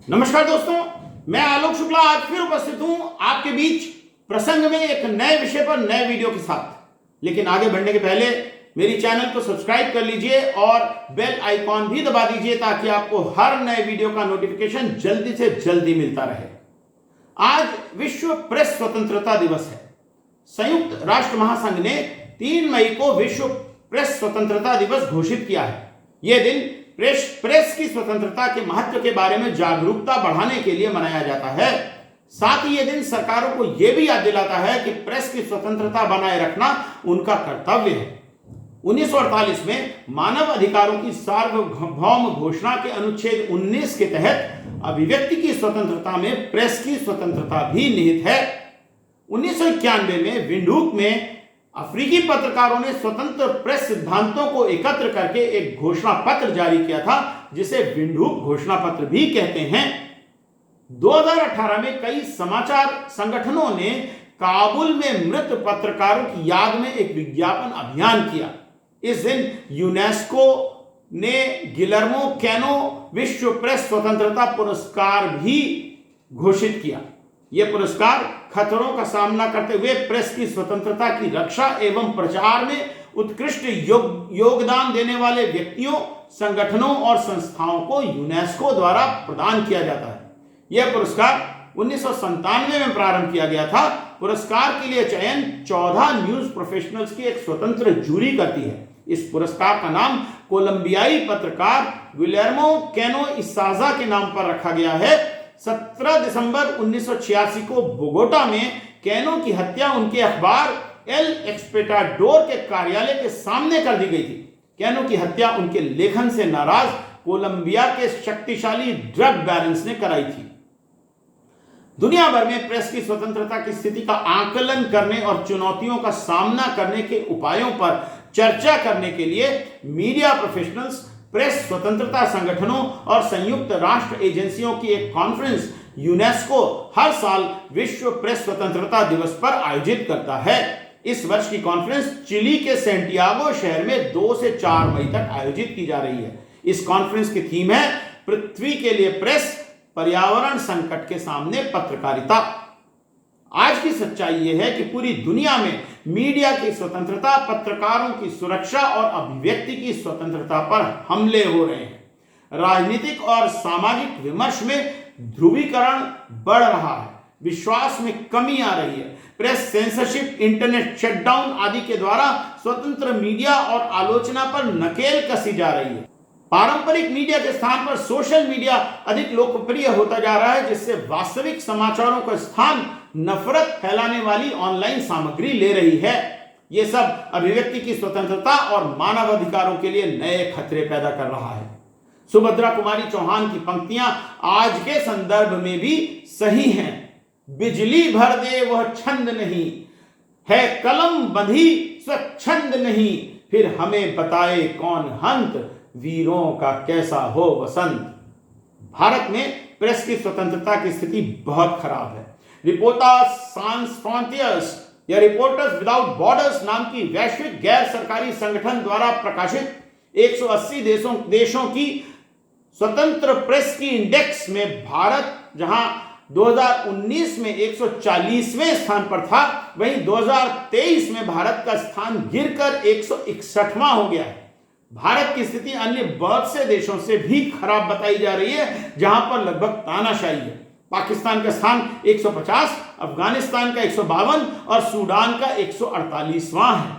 नमस्कार दोस्तों, मैं आलोक शुक्ला आज फिर उपस्थित हूं आपके बीच प्रसंग में एक नए विषय पर नए वीडियो के साथ। लेकिन आगे बढ़ने के पहले मेरी चैनल को सब्सक्राइब कर लीजिए और बेल आइकॉन भी दबा दीजिए ताकि आपको हर नए वीडियो का नोटिफिकेशन जल्दी से जल्दी मिलता रहे। आज विश्व प्रेस स्वतंत्रता दिवस है। संयुक्त राष्ट्र महासंघ ने 3 मई को विश्व प्रेस स्वतंत्रता दिवस घोषित किया है। यह दिन प्रेस की स्वतंत्रता के महत्व के बारे में जागरूकता बढ़ाने के लिए मनाया जाता है। साथ ही यह दिन सरकारों को यह भी याद दिलाता है कि प्रेस की स्वतंत्रता बनाए रखना उनका कर्तव्य है। 1948 में मानव अधिकारों की सार्वभौम घोषणा के अनुच्छेद 19 के तहत अभिव्यक्ति की स्वतंत्रता में प्रेस की स्वतंत्रता भी निहित है। 1991 में विंडहूक में अफ्रीकी पत्रकारों ने स्वतंत्र प्रेस सिद्धांतों को एकत्र करके एक घोषणा पत्र जारी किया था, जिसे विंडहूक घोषणा पत्र भी कहते हैं। 2018 में कई समाचार संगठनों ने काबुल में मृत पत्रकारों की याद में एक विज्ञापन अभियान किया। इस दिन यूनेस्को ने गिलर्मो कैनो विश्व प्रेस स्वतंत्रता पुरस्कार भी घोषित किया। यह पुरस्कार खतरों का सामना करते हुए प्रेस की स्वतंत्रता की रक्षा एवं प्रचार में उत्कृष्ट योगदान देने वाले व्यक्तियों, संगठनों और संस्थाओं को यूनेस्को द्वारा प्रदान किया जाता है। यह पुरस्कार 1997 में प्रारंभ किया गया था। पुरस्कार के लिए चयन 14 न्यूज प्रोफेशनल्स की एक स्वतंत्र जूरी करती है। इस पुरस्कार का नाम कोलंबियाई पत्रकार गिलेर्मो कैनो इसाजा के नाम पर रखा गया है। 17 दिसंबर 1986 को बोगोटा में कैनो की हत्या उनके अखबार एल एक्सपेटाडोर के कार्यालय के सामने कर दी गई थी। कैनो की हत्या उनके लेखन से नाराज कोलंबिया के शक्तिशाली ड्रग बैरन्स ने कराई थी। दुनिया भर में प्रेस की स्वतंत्रता की स्थिति का आकलन करने और चुनौतियों का सामना करने के उपायों पर चर्चा करने के लिए मीडिया प्रोफेशनल्स, प्रेस स्वतंत्रता संगठनों और संयुक्त राष्ट्र एजेंसियों की एक कॉन्फ्रेंस यूनेस्को हर साल विश्व प्रेस स्वतंत्रता दिवस पर आयोजित करता है। इस वर्ष की कॉन्फ्रेंस चिली के सैंटियागो शहर में 2 से 4 मई तक आयोजित की जा रही है। इस कॉन्फ्रेंस की थीम है पृथ्वी के लिए प्रेस, पर्यावरण संकट के सामने पत्रकारिता। आज की सच्चाई यह है कि पूरी दुनिया में मीडिया की स्वतंत्रता, पत्रकारों की सुरक्षा और अभिव्यक्ति की स्वतंत्रता पर हमले हो रहे हैं। राजनीतिक और सामाजिक विमर्श में ध्रुवीकरण बढ़ रहा है, विश्वास में कमी आ रही है। प्रेस सेंसरशिप, इंटरनेट शटडाउन आदि के द्वारा स्वतंत्र मीडिया और आलोचना पर नकेल कसी जा रही है। पारंपरिक मीडिया के स्थान पर सोशल मीडिया अधिक लोकप्रिय होता जा रहा है, जिससे वास्तविक समाचारों का स्थान नफरत फैलाने वाली ऑनलाइन सामग्री ले रही है। यह सब अभिव्यक्ति की स्वतंत्रता और मानवाधिकारों के लिए नए खतरे पैदा कर रहा है। सुभद्रा कुमारी चौहान की पंक्तियां आज के संदर्भ में भी सही हैं। बिजली भर दे वह छंद नहीं है, कलम बंधी स्वच्छंद नहीं, फिर हमें बताए कौन हंत, वीरों का कैसा हो वसंत। भारत में प्रेस की स्वतंत्रता की स्थिति बहुत खराब है। रिपोर्टर्स सांस फ्रंटियर्स या रिपोर्टर्स विदाउट बॉर्डर्स नाम की वैश्विक गैर सरकारी संगठन द्वारा प्रकाशित 180 देशों की स्वतंत्र प्रेस की इंडेक्स में भारत जहां 2019 में 140वें स्थान पर था, वहीं 2023 में भारत का स्थान गिरकर 161वां हो गया है। भारत की स्थिति अन्य बहुत से देशों से भी खराब बताई जा रही है, जहां पर लगभग तानाशाही है। पाकिस्तान का स्थान 150, अफगानिस्तान का 152 और सूडान का 148वां है।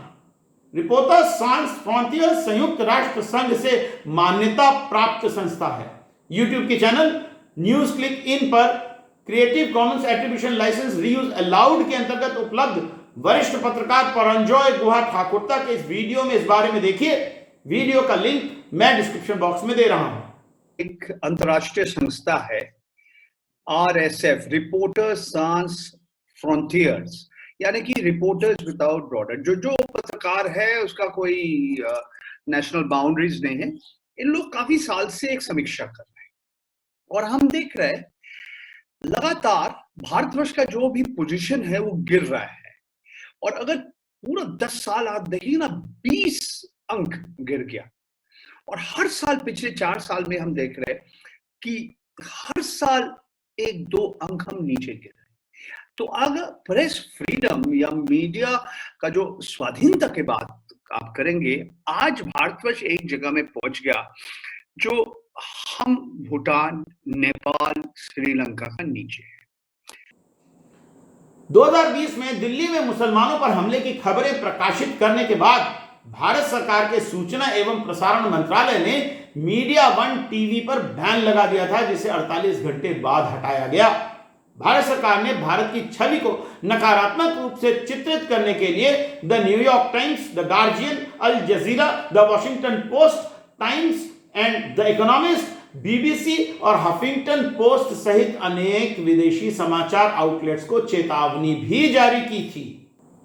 रिपोर्टर्स सांस फ्रंटियर्स संयुक्त राष्ट्र संघ से मान्यता प्राप्त संस्था है। यूट्यूब के चैनल न्यूज क्लिक इन पर creative commons attribution licence reuse allowed के अंतर्गत उपलब्ध वरिष्ठ पत्रकार परंजॉय गुहा ठाकुरता के इस वीडियो में इस बारे में देखिए। वीडियो का लिंक मैं डिस्क्रिप्शन बॉक्स में दे रहा हूं। एक अंतरराष्ट्रीय संस्था है RSF, रिपोर्टर्स सांस फ्रंटियर्स, यानी कि रिपोर्टर्स विदाउट बॉर्डर। जो पत्रकार है उसका कोई नेशनल बाउंड्रीज नहीं है। इन लोग काफी साल से एक समीक्षा कर रहे हैं और हम देख रहे हैं लगातार भारतवर्ष का जो भी पोजीशन है वो गिर रहा है। और अगर पूरा 10 साल आप देखिए ना, 20 अंक गिर गया। और हर साल पिछले 4 साल में हम देख रहे हैं कि हर साल 1-2 अंक हम नीचे गिर रहे हैं। तो अगर प्रेस फ्रीडम या मीडिया का जो स्वाधीनता की बात आप करेंगे, आज भारतवर्ष एक जगह में पहुंच गया जो हम भूटान, नेपाल, श्रीलंका का नीचे है। 2020 में दिल्ली में मुसलमानों पर हमले की खबरें प्रकाशित करने के बाद भारत सरकार के सूचना एवं प्रसारण मंत्रालय ने मीडिया वन टीवी पर बैन लगा दिया था, जिसे 48 घंटे बाद हटाया गया। भारत सरकार ने भारत की छवि को नकारात्मक रूप से चित्रित करने के लिए the New York Times, the Guardian, Al Jazeera, the Washington Post, Times and the Economist, BBC और हफिंगटन पोस्ट सहित अनेक विदेशी समाचार आउटलेट्स को चेतावनी भी जारी की थी।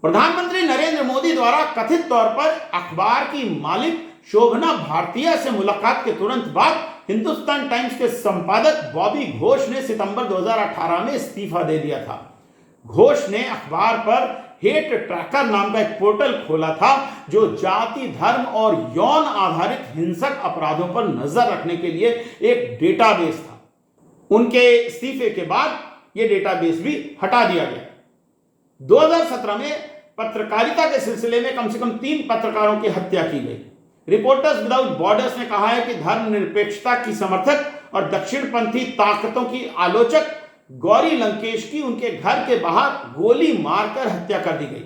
प्रधानमंत्री नरेंद्र मोदी द्वारा कथित तौर पर अखबार की मालिक शोभना भारतीय से मुलाकात के तुरंत बाद हिंदुस्तान टाइम्स के संपादक बॉबी घोष ने सितंबर 2018 में इस्तीफा दे दिया था। घोष ने अखबार पर हेट ट्रैकर नाम का एक पोर्टल खोला था, जो जाति, धर्म और यौन आधारित हिंसक अपराधों पर नजर रखने के लिए एक डेटाबेस था। उनके इस्तीफे के बाद यह डेटाबेस भी हटा दिया गया। 2017 में पत्रकारिता के सिलसिले में कम से कम 3 पत्रकारों की हत्या की गई। रिपोर्टर्स विदाउट बॉर्डर्स ने कहा है कि धर्मनिरपेक्षता की समर्थक और दक्षिणपंथी ताकतों की आलोचक गौरी लंकेश की उनके घर के बाहर गोली मारकर हत्या कर दी गई।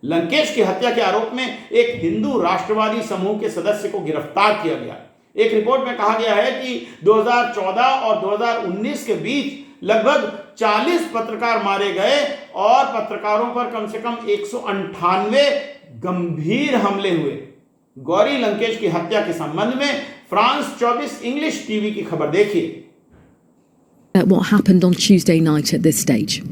लंकेश की हत्या के आरोप में एक हिंदू राष्ट्रवादी समूह के सदस्य को गिरफ्तार किया गया। एक रिपोर्ट में कहा गया है कि 2014 और 2019 के बीच लगभग 40 पत्रकार मारे गए और पत्रकारों पर कम से कम 198 गंभीर हमले हुए। गौरी लंकेश की हत्या के संबंध में फ्रांस 24 इंग्लिश टीवी की खबर देखिए। What happened on Tuesday night at this stage?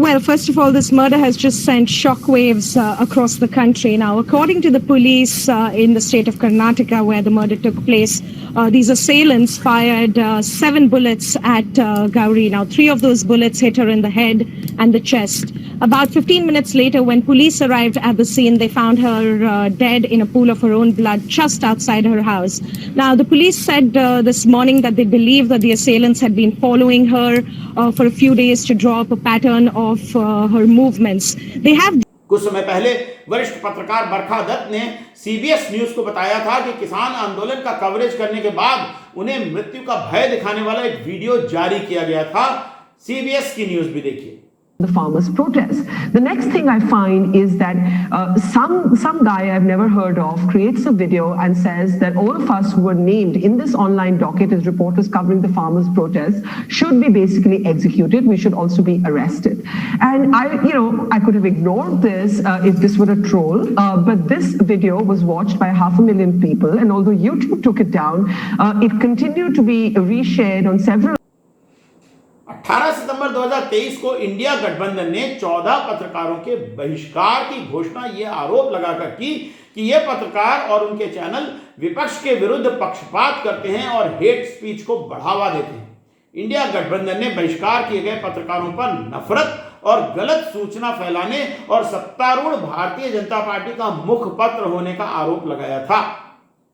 Well, first of all, this murder has just sent shockwaves across the country. Now, according to the police in the state of Karnataka, where the murder took place, these assailants fired 7 bullets at Gauri. Now, 3 of those bullets hit her in the head and the chest. About 15 minutes later, when police arrived at the scene, they found her dead in a pool of her own blood just outside her house. Now, the police said this morning that they believe that the assailants had been following her for a few days to draw up a pattern of her movements. They have कुछ समय पहले वरिष्ठ पत्रकार बरखा दत्त ने CBS news को बताया था कि किसान आंदोलन का कवरेज करने के बाद उन्हें मृत्यु का भय दिखाने वाला एक वीडियो जारी किया गया था। सीबीएस की न्यूज भी देखिए। The farmers' protest. The next thing I find is that some guy I've never heard of creates a video and says that all of us who were named in this online docket as reporters covering the farmers' protest should be basically executed. We should also be arrested. And I could have ignored this if this were a troll, but this video was watched by 500,000 people, and although YouTube took it down, it continued to be reshared on several 18 सितंबर 2023 को India गठबंधन ने 14 पत्रकारों के बहिष्कार की घोषणा यह आरोप लगाकर की कि ये पत्रकार और उनके चैनल विपक्ष के विरुद्ध पक्षपात करते हैं और हेट स्पीच को बढ़ावा देते हैं। इंडिया गठबंधन ने बहिष्कार किए गए पत्रकारों पर नफरत और गलत सूचना फैलाने और सत्तारूढ़ भारतीय जनता पार्टी का मुखपत्र होने का आरोप लगाया था।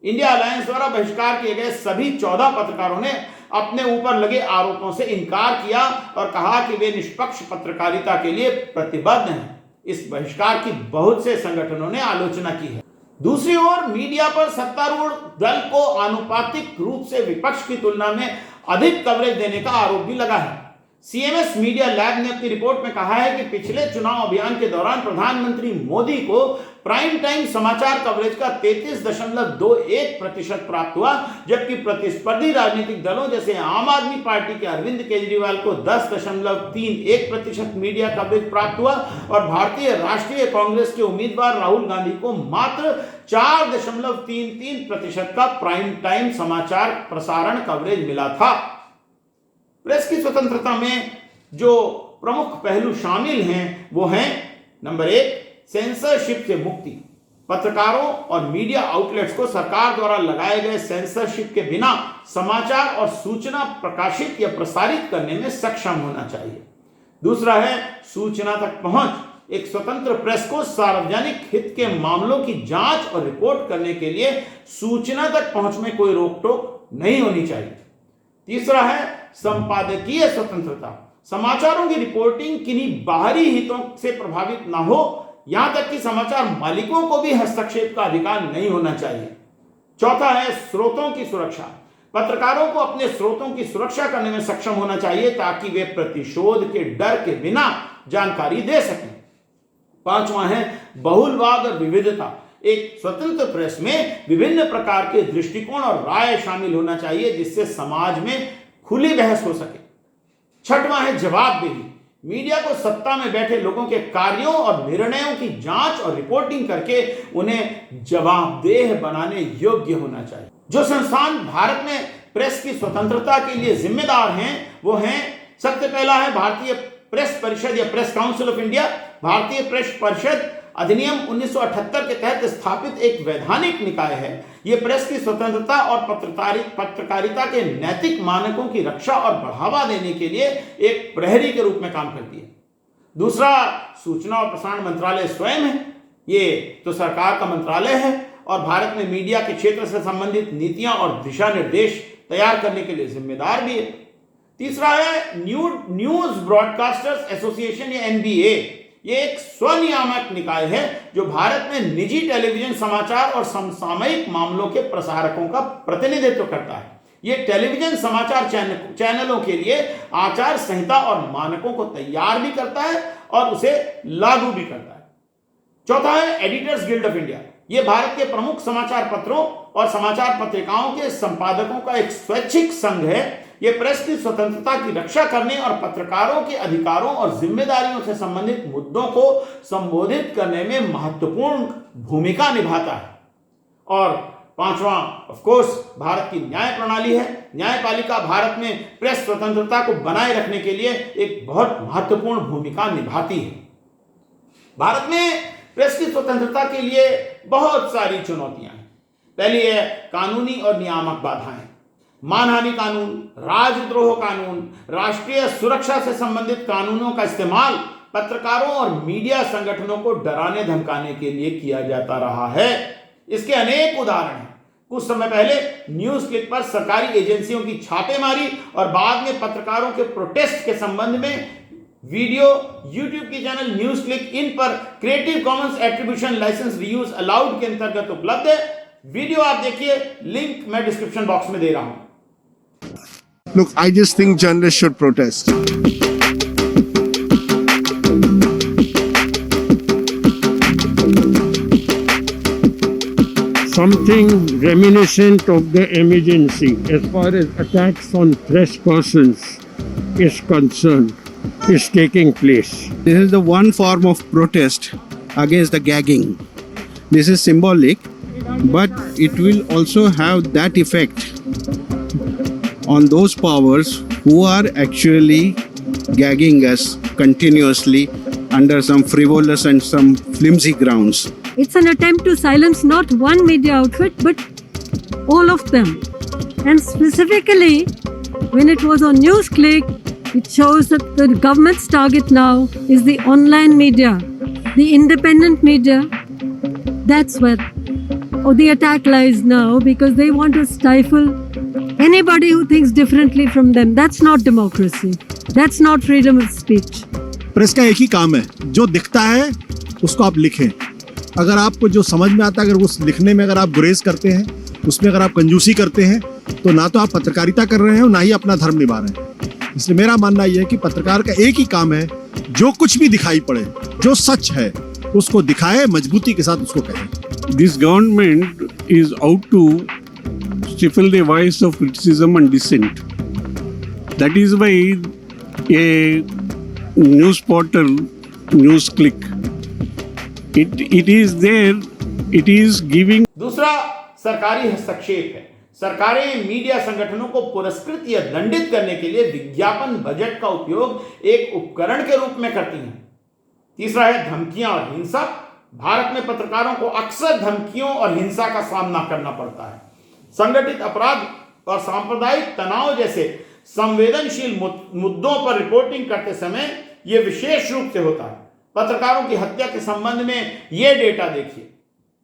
इंडिया अलायंस द्वारा बहिष्कार किए गए सभी 14 पत्रकारों ने अपने ऊपर लगे आरोपों से इनकार किया और कहा कि वे निष्पक्ष पत्रकारिता के लिए प्रतिबद्ध हैं। इस बहिष्कार की बहुत से संगठनों ने आलोचना की है। दूसरी ओर मीडिया पर सत्तारूढ़ दल को आनुपातिक रूप से विपक्ष की तुलना में अधिक कवरेज देने का आरोप भी लगा है। सीएमएस मीडिया लैब ने अपनी रिपोर्ट में कहा है कि पिछले चुनाव अभियान के दौरान प्रधानमंत्री मोदी को प्राइम टाइम समाचार कवरेज का 33.21% प्राप्त हुआ, जबकि प्रतिस्पर्धी राजनीतिक दलों जैसे आम आदमी पार्टी के अरविंद केजरीवाल को 10.31% मीडिया कवरेज प्राप्त हुआ और भारतीय राष्ट्रीय कांग्रेस के उम्मीदवार राहुल गांधी को मात्र 4.33% का प्राइम टाइम समाचार प्रसारण कवरेज मिला था। प्रेस की स्वतंत्रता में जो प्रमुख पहलू शामिल हैं वो हैं, नंबर 1, सेंसरशिप से मुक्ति। पत्रकारों और मीडिया आउटलेट्स को सरकार द्वारा लगाए गए सेंसरशिप के बिना समाचार और सूचना प्रकाशित या प्रसारित करने में सक्षम होना चाहिए। दूसरा है सूचना तक पहुंच। एक स्वतंत्र प्रेस को सार्वजनिक हित के मामलों की जांच और रिपोर्ट करने के लिए सूचना तक पहुंच में कोई रोक टोक नहीं होनी चाहिए। तीसरा है संपादकीय स्वतंत्रता। समाचारों की रिपोर्टिंग किन्हीं बाहरी हितों से प्रभावित ना हो, यहां तक कि समाचार मालिकों को भी हस्तक्षेप का अधिकार नहीं होना चाहिए। चौथा है स्रोतों की सुरक्षा। पत्रकारों को अपने स्रोतों की सुरक्षा करने में सक्षम होना चाहिए ताकि वे प्रतिशोध के डर के बिना जानकारी दे सकें। पांचवा है बहुलवाद और विविधता। एक स्वतंत्र प्रेस में विभिन्न प्रकार के दृष्टिकोण और राय शामिल होना चाहिए जिससे समाज में खुली बहस हो सके। छठवां है जवाबदेही। मीडिया को सत्ता में बैठे लोगों के कार्यों और निर्णयों की जांच और रिपोर्टिंग करके उन्हें जवाबदेह बनाने योग्य होना चाहिए। जो संस्थान भारत में प्रेस की स्वतंत्रता के लिए जिम्मेदार हैं वो हैं, सबसे पहला है भारतीय प्रेस परिषद या प्रेस काउंसिल ऑफ इंडिया। भारतीय प्रेस परिषद अधिनियम 1978 के तहत स्थापित एक वैधानिक निकाय है। यह प्रेस की स्वतंत्रता और पत्रकारिता के नैतिक मानकों की रक्षा और बढ़ावा देने के लिए एक प्रहरी के रूप में काम करती है। दूसरा सूचना और प्रसारण मंत्रालय स्वयं है। ये तो सरकार का मंत्रालय है और भारत में मीडिया के क्षेत्र से संबंधित नीतियां और दिशा निर्देश तैयार करने के लिए जिम्मेदार भी है। तीसरा है न्यूज ब्रॉडकास्टर्स एसोसिएशन या NBA। ये एक स्वनियामक निकाय है जो भारत में निजी टेलीविजन समाचार और समसामयिक मामलों के प्रसारकों का प्रतिनिधित्व करता है। ये टेलीविजन समाचार चैनलों के लिए आचार संहिता और मानकों को तैयार भी करता है और उसे लागू भी करता है। चौथा है एडिटर्स गिल्ड ऑफ इंडिया। ये भारत के प्रमुख समाचार पत्रों और समाचार पत्रिकाओं के संपादकों का एक स्वैच्छिक संघ है। ये प्रेस की स्वतंत्रता की रक्षा करने और पत्रकारों के अधिकारों और जिम्मेदारियों से संबंधित मुद्दों को संबोधित करने में महत्वपूर्ण भूमिका निभाता है। और पांचवा ऑफ कोर्स भारत की न्याय प्रणाली है। न्यायपालिका भारत में प्रेस स्वतंत्रता को बनाए रखने के लिए एक बहुत महत्वपूर्ण भूमिका निभाती है। भारत में प्रेस की स्वतंत्रता के लिए बहुत सारी चुनौतियां हैं। पहली है कानूनी और नियामक बाधाएं। मानहानि कानून, राजद्रोह कानून, राष्ट्रीय सुरक्षा से संबंधित कानूनों का इस्तेमाल पत्रकारों और मीडिया संगठनों को डराने धमकाने के लिए किया जाता रहा है। इसके अनेक उदाहरण हैं। कुछ समय पहले न्यूज क्लिक पर सरकारी एजेंसियों की छापेमारी और बाद में पत्रकारों के प्रोटेस्ट के संबंध में वीडियो यूट्यूब की चैनल न्यूज क्लिक इन पर creative commons attribution licence reuse allowed के अंतर्गत उपलब्ध है। वीडियो आप देखिए, लिंक मैं डिस्क्रिप्शन बॉक्स में दे रहा हूं। Look, I just think journalists should protest. Something reminiscent of the emergency as far as attacks on press persons is concerned is taking place. This is the one form of protest against the gagging. This is symbolic, but it will also have that effect on those powers who are actually gagging us continuously under some frivolous and some flimsy grounds. It's an attempt to silence not one media outfit, but all of them. And specifically, when it was on NewsClick, it shows that the government's target now is the online media, the independent media. That's where the attack lies now, because they want to stifle anybody who thinks differently from them. That's not democracy. That's not freedom of speech. Press का एक ही काम है, जो दिखता है उसको आप लिखें। अगर आपको जो समझ में आता है, अगर उस लिखने में अगर आप गुरेज करते हैं, उसमें अगर आप कंजूसी करते हैं, तो ना तो आप पत्रकारिता कर रहे हैं और ना ही अपना धर्म निभा रहे हैं। इसलिए मेरा मानना यह है कि पत्रकार का एक ही काम है, जो कुछ भी दिखाई पड़े, जो सच है उसको दिखाए, मजबूती के साथ उसको कहें। This government is out to stifle the voice of criticism and dissent. That is why a news portal, NewsClick, it is there, it is giving. दूसरा सरकारी हस्तक्षेप है। सरकारें मीडिया संगठनों को पुरस्कृत या दंडित करने के लिए विज्ञापन बजट का उपयोग एक उपकरण के रूप में करती हैं। तीसरा है धमकियां और हिंसा। भारत में पत्रकारों को अक्सर धमकियों और हिंसा का सामना करना पड़ता है। संगठित अपराध और सांप्रदायिक तनाव जैसे संवेदनशील मुद्दों पर रिपोर्टिंग करते समय यह विशेष रूप से होता है। पत्रकारों की हत्या के संबंध में यह डेटा देखिए।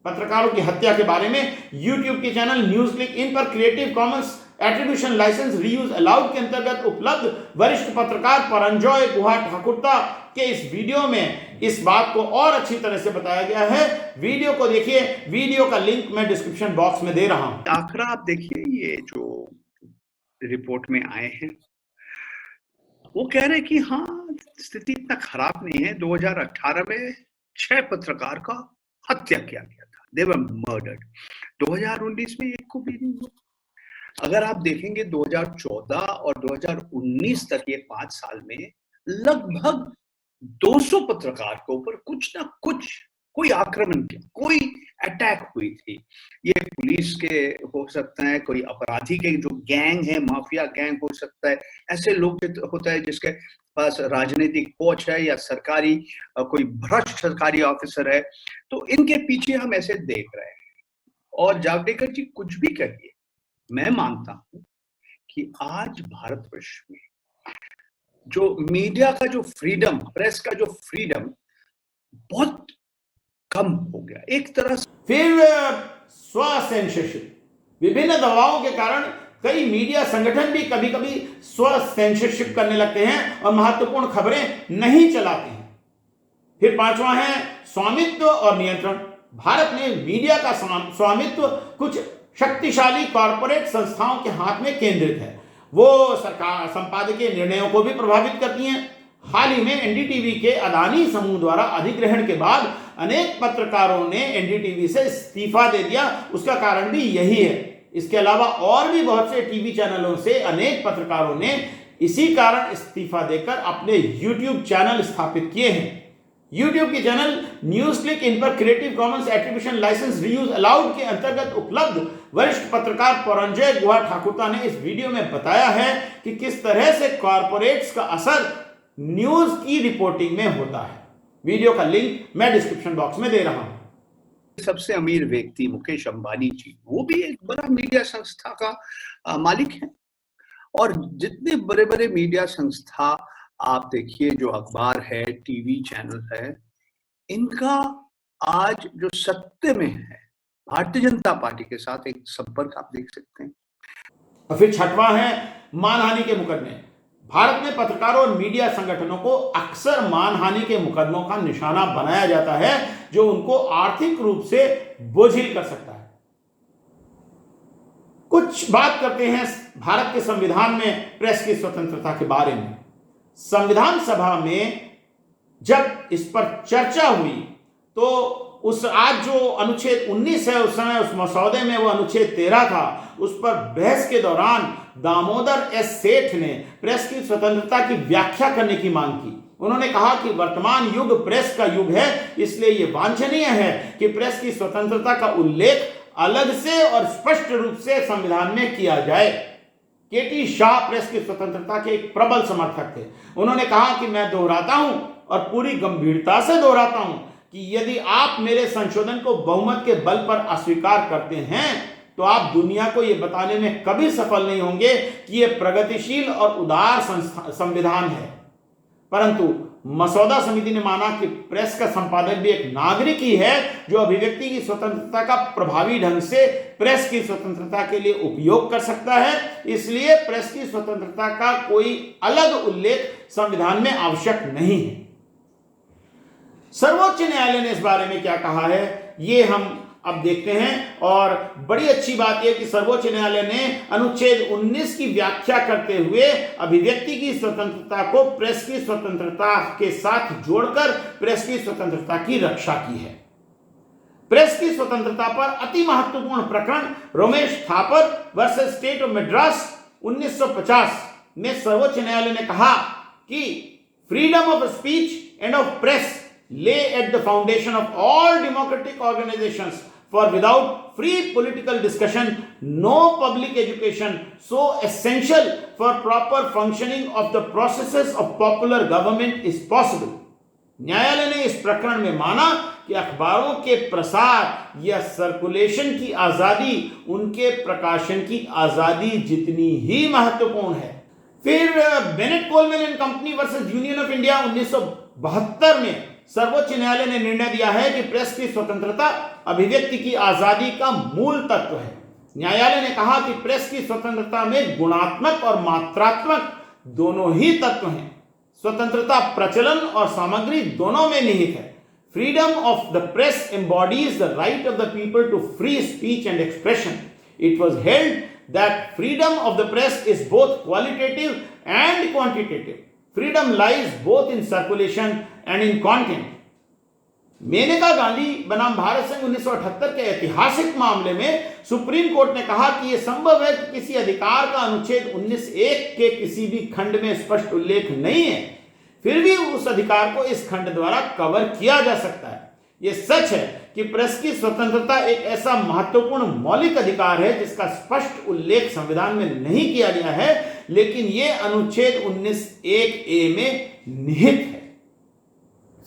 पत्रकारों की हत्या के बारे में यूट्यूब के चैनल न्यूज क्लिक इन पर creative commons attribution licence reuse allowed के अंतर्गत उपलब्ध वरिष्ठ पत्रकार परंजॉय गुहा ठाकुरता के इस वीडियो में इस बात को और अच्छी तरह से बताया गया है। वीडियो को देखिए, वीडियो का लिंक मैं डिस्क्रिप्शन बॉक्स में दे रहा हूं। आखिर आप देखिए, ये जो रिपोर्ट में आए हैं वो कह रहे हैं कि हाँ, स्थिति इतना खराब नहीं है। 2018 में 6 पत्रकार का हत्या किया गया था, दे वर मर्डर्ड। 2019 में एक को भी नहीं हुआ। अगर आप देखेंगे 2014 और 2019 तक, ये 5 साल में लगभग 200 पत्रकार के ऊपर कुछ ना कुछ कोई आक्रमण किया, कोई अटैक हुई थी। ये पुलिस के हो सकता है, कोई अपराधी के जो गैंग है, माफिया गैंग हो सकता है, ऐसे लोग होता है जिसके पास राजनीतिक पहुंच है या सरकारी कोई भ्रष्ट सरकारी ऑफिसर है, तो इनके पीछे हम ऐसे देख रहे हैं। और जावड़ेकर जी कुछ भी कहिए, मैं मानता हूं कि आज भारतवर्ष में जो मीडिया का जो फ्रीडम, प्रेस का जो फ्रीडम बहुत कम हो गया एक तरह से। फिर स्व सेंसरशिप, विभिन्न दबावों के कारण कई मीडिया संगठन भी कभी कभी स्व सेंसरशिप करने लगते हैं और महत्वपूर्ण खबरें नहीं चलाते हैं। फिर 5वां है स्वामित्व और नियंत्रण। भारत में मीडिया का स्वामित्व कुछ शक्तिशाली कॉरपोरेट संस्थाओं के हाथ में केंद्रित है। वो सरकार संपादकीय निर्णयों को भी प्रभावित करती हैं। हाल ही में एनडीटीवी के अदानी समूह द्वारा अधिग्रहण के बाद अनेक पत्रकारों ने एनडीटीवी से इस्तीफा दे दिया। उसका कारण भी यही है। इसके अलावा और भी बहुत से टीवी चैनलों से अनेक पत्रकारों ने इसी कारण इस्तीफा देकर अपने यूट्यूब चैनल स्थापित किए हैं। यूट्यूब के चैनल न्यूज क्लिक इन पर creative commons attribution licence reuse allowed के अंतर्गत उपलब्ध वरिष्ठ पत्रकार परंजॉय गुहा ठाकुरता ने इस वीडियो में बताया है कि किस तरह से कॉरपोरेट्स का असर न्यूज की रिपोर्टिंग में होता है। वीडियो का लिंक मैं डिस्क्रिप्शन बॉक्स में दे रहा हूं। सबसे अमीर व्यक्ति मुकेश अंबानी जी, वो भी एक बड़ा मीडिया संस्था का मालिक है। और जितने बड़े बड़े मीडिया संस्था आप देखिए, जो अखबार है, टीवी चैनल है, इनका आज जो सत्य में है भारतीय जनता पार्टी के साथ एक संपर्क आप देख सकते हैं। और फिर 6वां है मानहानि के मुकदमे। भारत में पत्रकारों और मीडिया संगठनों को अक्सर मानहानि के मुकदमों का निशाना बनाया जाता है, जो उनको आर्थिक रूप से बोझिल कर सकता है। कुछ बात करते हैं भारत के संविधान में प्रेस की स्वतंत्रता के बारे में। संविधान सभा में जब इस पर चर्चा हुई तो उस आज जो अनुच्छेद 19 है, उस समय उस मसौदे में वो अनुच्छेद 13 था, उस पर बहस के दौरान दामोदर एस सेठ ने प्रेस की स्वतंत्रता की व्याख्या करने की मांग की। उन्होंने कहा कि वर्तमान युग प्रेस का युग है, इसलिए यह वांछनीय है कि प्रेस की स्वतंत्रता का उल्लेख अलग से और स्पष्ट रूप से संविधान में किया जाए। केटी शाह प्रेस की स्वतंत्रता के एक प्रबल समर्थक थे। उन्होंने कहा कि मैं दोहराता हूं और पूरी गंभीरता से दोहराता हूं कि यदि आप मेरे संशोधन को बहुमत के बल पर अस्वीकार करते हैं तो आप दुनिया को यह बताने में कभी सफल नहीं होंगे कि यह प्रगतिशील और उदार संविधान है। परंतु मसौदा समिति ने माना कि प्रेस का संपादक भी एक नागरिक ही है जो अभिव्यक्ति की स्वतंत्रता का प्रभावी ढंग से प्रेस की स्वतंत्रता के लिए उपयोग कर सकता है। इसलिए प्रेस की स्वतंत्रता का कोई अलग उल्लेख संविधान में आवश्यक नहीं है। सर्वोच्च न्यायालय ने इस बारे में क्या कहा है, ये हम अब देखते हैं। और बड़ी अच्छी बात यह कि सर्वोच्च न्यायालय ने अनुच्छेद 19 की व्याख्या करते हुए अभिव्यक्ति की स्वतंत्रता को प्रेस की स्वतंत्रता के साथ जोड़कर प्रेस की स्वतंत्रता की रक्षा की है। प्रेस की स्वतंत्रता पर अति महत्वपूर्ण प्रकरण Ramesh Thapar versus state of Madras 1950 में सर्वोच्च न्यायालय ने कहा कि freedom of speech end of press lay at the foundation of all democratic organizations, for without free political discussion no public education so essential for proper functioning of the processes of popular government is possible। न्यायालय ने इस प्रकरण में माना कि अखबारों के प्रसार या सर्कुलेशन की आजादी उनके प्रकाशन की आजादी जितनी ही महत्वपूर्ण है। फिर Bennett Coleman and company versus union of India 1972 में सर्वोच्च न्यायालय ने निर्णय दिया है कि प्रेस की स्वतंत्रता अभिव्यक्ति की आजादी का मूल तत्व है। न्यायालय ने कहा कि प्रेस की स्वतंत्रता में गुणात्मक और मात्रात्मक दोनों ही तत्व हैं। स्वतंत्रता प्रचलन और सामग्री दोनों में निहित है। Freedom of the press embodies the right of the people to free speech and expression. It was held that freedom of the press is both qualitative and quantitative. Freedom lies both in circulation and in content. Maneka Gandhi बनाम भारत संघ 1978 के ऐतिहासिक मामले में supreme court ने कहा कि यह संभव है कि किसी अधिकार का अनुच्छेद 19(1) के किसी भी खंड में स्पष्ट उल्लेख नहीं है, फिर भी उस अधिकार को इस खंड द्वारा कवर किया जा सकता है। यह सच है कि प्रेस की स्वतंत्रता एक ऐसा महत्वपूर्ण मौलिक अधिकार है जिसका स्पष्ट उल्लेख संविधान में नहीं किया गया है, लेकिन यह अनुच्छेद 19(1)(a) में निहित है।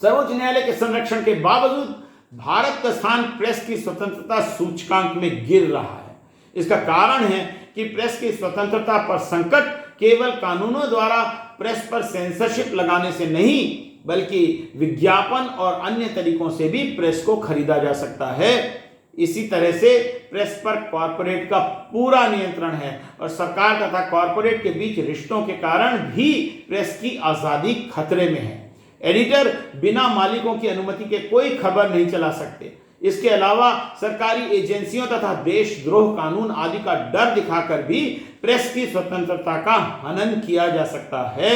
सर्वोच्च न्यायालय के संरक्षण के बावजूद भारत का स्थान प्रेस की स्वतंत्रता सूचकांक में गिर रहा है। इसका कारण है कि प्रेस की स्वतंत्रता पर संकट केवल कानूनों द्वारा प्रेस पर सेंसरशिप लगाने से नहीं, बल्कि विज्ञापन और अन्य तरीकों से भी प्रेस को खरीदा जा सकता है। इसी तरह से प्रेस पर कॉरपोरेट का पूरा नियंत्रण है और सरकार तथा कॉरपोरेट के बीच रिश्तों के कारण भी प्रेस की आजादी खतरे में है। एडिटर बिना मालिकों की अनुमति के कोई खबर नहीं चला सकते। इसके अलावा सरकारी एजेंसियों तथा देशद्रोह कानून आदि का डर दिखाकर भी प्रेस की स्वतंत्रता का हनन किया जा सकता है।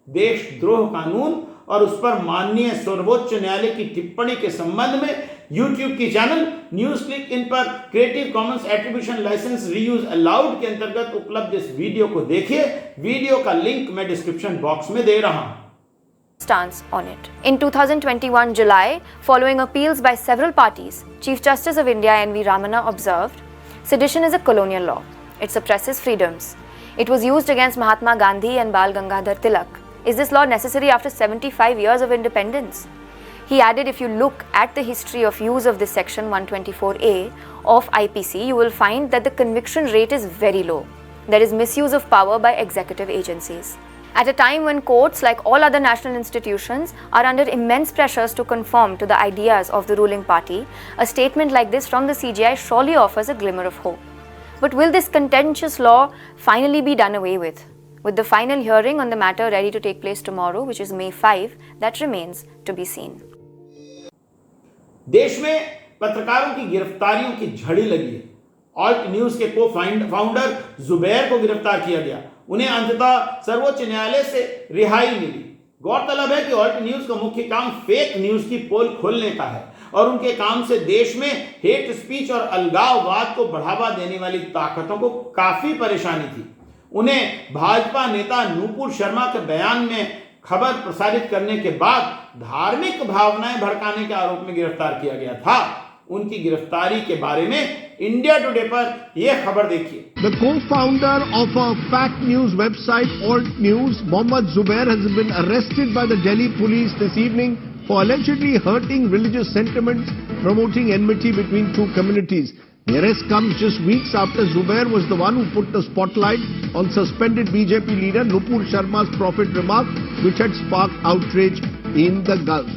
देशद्रोह कानून और उस पर माननीय सर्वोच्च न्यायालय की टिप्पणी के संबंध में YouTube की चैनल न्यूज क्लिक इन पर creative commons attribution licence reuse allowed के अंतर्गत उपलब्ध इस वीडियो को देखिए। वीडियो का लिंक मैं डिस्क्रिप्शन बॉक्स में दे रहा हूं। Stance on it. In 2021 July, following appeals by several parties, Chief Justice of India N.V. Ramana observed, "Sedition is a colonial law. It suppresses freedoms. It was used against Mahatma Gandhi and Bal Gangadhar Tilak. Is this law necessary after 75 years of independence?" He added, if you look at the history of use of this section 124A of IPC, you will find that the conviction rate is very low. There is misuse of power by executive agencies. At a time when courts, like all other national institutions, are under immense pressures to conform to the ideas of the ruling party, a statement like this from the CJI surely offers a glimmer of hope. But will this contentious law finally be done away with? With the final hearing on the matter ready to take place tomorrow, which is May 5, that remains to be seen. देश में पत्रकारों की गिरफ्तारियों की झड़ी लगी है। Alt news के founder Zubair को गिरफ्तार किया गया। उन्हें अंततः सर्वोच्च न्यायालय से रिहाई मिली। गौरतलब है कि ऑल्ट न्यूज का मुख्य काम फेक न्यूज की पोल खोलने का है और उनके काम से देश में हेट स्पीच और अलगाववाद को बढ़ावा देने वाली ताकतों को काफी परेशानी थी। उन्हें भाजपा नेता नुपुर शर्मा के बयान में खबर प्रसारित करने के बाद धार्मिक भावनाएं भड़काने के आरोप में गिरफ्तार किया गया था। उनकी गिरफ्तारी के बारे में इंडिया टुडे पर यह खबर देखिए। The co-founder of a fact news website, Alt News, Mohammad Zubair, has been arrested by the Delhi police this evening for allegedly hurting religious sentiments, promoting enmity between two communities. The arrest comes just weeks after Zubair was the one who put the spotlight on suspended BJP leader Nupur Sharma's prophet remark, which had sparked outrage in the Gulf.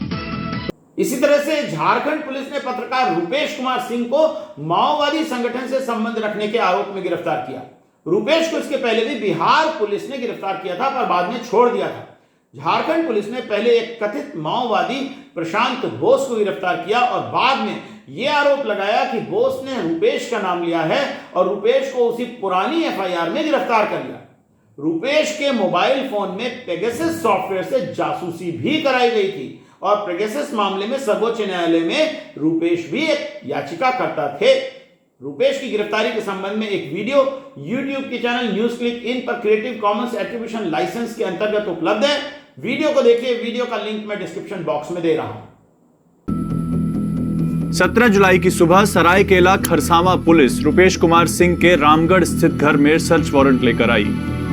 इसी तरह से Jharkhand police ने पत्रकार रूपेश कुमार सिंह को माओवादी संगठन से संबंध रखने के आरोप में गिरफ्तार किया। रूपेश को इसके पहले भी बिहार पुलिस ने गिरफ्तार किया था, पर बाद में छोड़ दिया था। झारखंड पुलिस ने पहले एक कथित माओवादी प्रशांत बोस को गिरफ्तार किया और बाद में यह आरोप लगाया कि बोस ने रूपेश का नाम लिया है और रूपेश को उसी पुरानी एफआईआर में गिरफ्तार कर लिया। रूपेश के मोबाइल फोन में पेगासस सॉफ्टवेयर से जासूसी भी कराई गई थी और पेगासस मामले में सर्वोच्च न्यायालय में रूपेश भी एक याचिकाकर्ता थे। रूपेश की गिरफ्तारी के संबंध में एक वीडियो YouTube के चैनल न्यूज क्लिक इन पर क्रिएटिव कॉमन्स एट्रीब्यूशन लाइसेंस के अंतर्गत उपलब्ध है। वीडियो को देखिए। वीडियो का लिंक मैं डिस्क्रिप्शन बॉक्स में दे रहा हूं। 17 जुलाई की सुबह सरायकेला खरसावां पुलिस रुपेश कुमार सिंह के रामगढ़ स्थित घर में सर्च वारंट लेकर आई।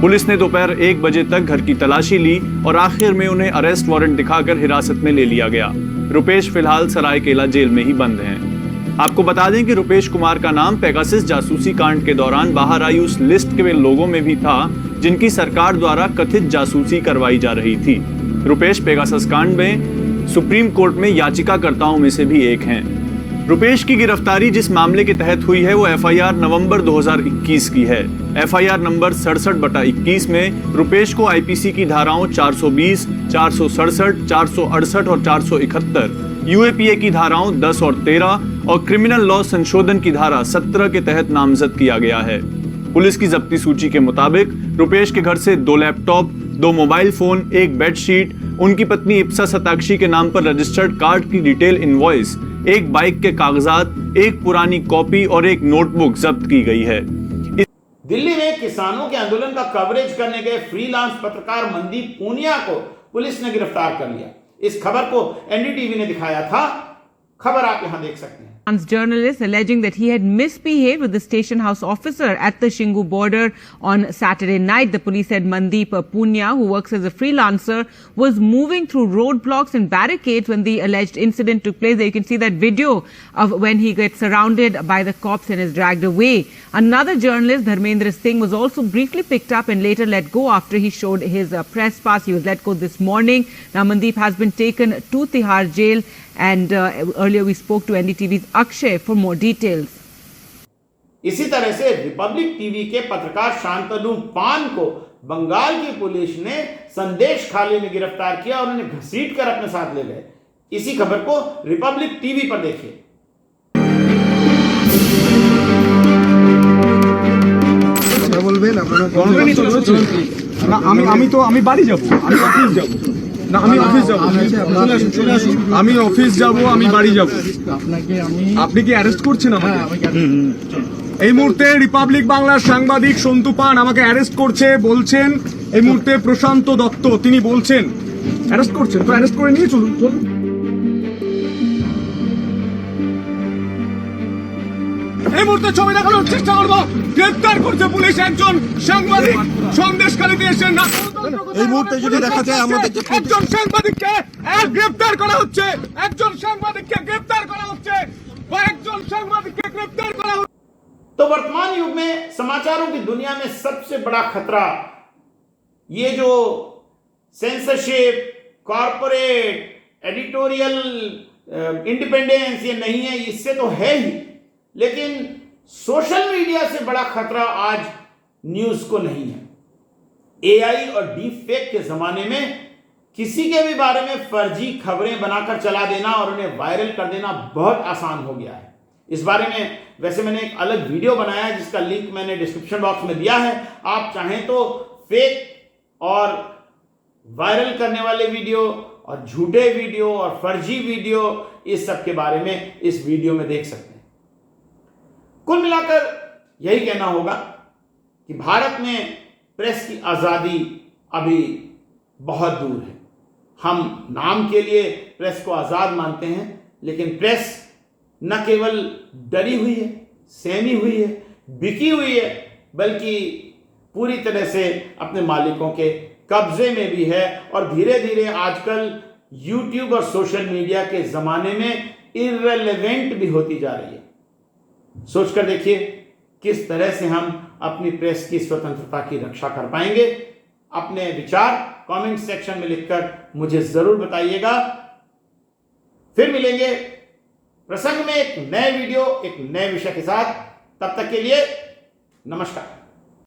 पुलिस ने दोपहर 1 बजे तक घर की तलाशी ली और आखिर में उन्हें अरेस्ट वारंट दिखाकर हिरासत में ले लिया गया। रुपेश फिलहाल सरायकेला जेल में ही बंद हैं। आपको बता दें कि रुपेश कुमार का नाम पेगासस जासूसी कांड के दौरान बाहर आई उस लिस्ट के लोगों में भी था जिनकी सरकार द्वारा कथित जासूसी करवाई जा रही थी। रुपेश पेगासस कांड में सुप्रीम कोर्ट में याचिकाकर्ताओं में से भी एक हैं। रुपेश की गिरफ्तारी जिस मामले के तहत हुई है वो एफआईआर नवंबर 2021 की है। एफआईआर नंबर 67/21 में रुपेश को आईपीसी की धाराओं 420, 467, 468 और 471, यूएपीए की धाराओं 10 और 13 और क्रिमिनल लॉ संशोधन की धारा 17 के तहत नामजद किया गया है। पुलिस की जब्ती सूची के मुताबिक रुपेश के घर से 2 लैपटॉप, 2 मोबाइल फोन, 1 बेडशीट, उनकी पत्नी इप्सा सताक्षी के नाम पर रजिस्टर्ड कार्ड की डिटेल इनवॉइस, 1 बाइक के कागजात, 1 पुरानी कॉपी और 1 नोटबुक जब्त की गई है। दिल्ली में किसानों के आंदोलन का कवरेज करने गए फ्रीलांस पत्रकार मनदीप पूनिया को पुलिस ने गिरफ्तार कर लिया। इस खबर को एनडीटीवी ने दिखाया था। खबर आप यहां देख सकते हैं। Journalist alleging that he had misbehaved with the station house officer at the Shingu border on Saturday night. The police said Mandeep Punya, who works as a freelancer, was moving through roadblocks and barricades when the alleged incident took place. There you can see that video of when he gets surrounded by the cops and is dragged away. Another journalist, Dharmendra Singh, was also briefly picked up and later let go after he showed his press pass. He was let go this morning. Now Mandeep has been taken to Tihar jail. And earlier we spoke to NDTV's Akshay for more details. इसी तरह से Republic TV के पत्रकार शांतनु पान को बंगाल की police ने संदेश खाली में गिरफ्तार किया और उन्हें घसीट कर अपने साथ ले गए। इसी खबर को रिपब्लिक टीवी पर देखिए। আমি বাড়ি যাব, আমি অফিস যাব না, আমি অফিস যাব, আমি অফিস যাব, আমি বাড়ি যাব। আপনি কি অ্যারেস্ট করছেন আমাকে? এই মুহূর্তে রিপাবলিক বাংলার সাংবাদিক সন্তু পান আমাকে অ্যারেস্ট করছে, বলছেন এই মুহূর্তে প্রশান্ত দত্ত তিনি বলছেন অ্যারেস্ট করছেন, তো অ্যারেস্ট করে নিয়ে চলুন। এই মুহূর্তে ছবি দেখানোর চেষ্টা করবো। গ্রেফতার করছে পুলিশ একজন সাংবাদিক সন্দেশখালীতে এসে না। এই মুহূর্তে যদি দেখা যায় আমাদের একজন সাংবাদিককে গ্রেফতার করা হচ্ছে, একজন সাংবাদিককে গ্রেফতার করা হচ্ছে, কয়েকজন সাংবাদিককে গ্রেফতার করা হচ্ছে। तो वर्तमान युग में समाचारों की दुनिया में सबसे बड़ा खतरा ये जो सेंसरशिप, कॉर्पोरेट, एडिटोरियल इंडिपेंडेंस ये नहीं है, इससे तो है ही, लेकिन सोशल मीडिया से बड़ा खतरा आज न्यूज को नहीं है। एआई और डीप फेक के जमाने में किसी के भी बारे में फर्जी खबरें बनाकर चला देना और उन्हें वायरल कर देना बहुत आसान हो गया है। इस बारे में वैसे मैंने एक अलग वीडियो बनाया है जिसका लिंक मैंने डिस्क्रिप्शन बॉक्स में दिया है। आप चाहें तो फेक और वायरल करने वाले वीडियो और झूठे वीडियो और फर्जी वीडियो इस सब के बारे में इस वीडियो में देख सकते हैं। कुल मिलाकर यही कहना होगा कि भारत में प्रेस की आजादी अभी बहुत दूर है। हम नाम के लिए प्रेस को आजाद मानते हैं, लेकिन प्रेस न केवल डरी हुई है, सहमी हुई है, बिकी हुई है, बल्कि पूरी तरह से अपने मालिकों के कब्जे में भी है और धीरे धीरे आजकल यूट्यूब और सोशल मीडिया के जमाने में इररिलेवेंट भी होती जा रही है। सोचकर देखिए किस तरह से हम अपनी प्रेस की स्वतंत्रता की रक्षा कर पाएंगे। अपने विचार कमेंट सेक्शन में लिखकर मुझे जरूर बताइएगा। फिर मिलेंगे प्रसंग में एक नए वीडियो, एक नए विषय के साथ। तब तक के लिए नमस्कार।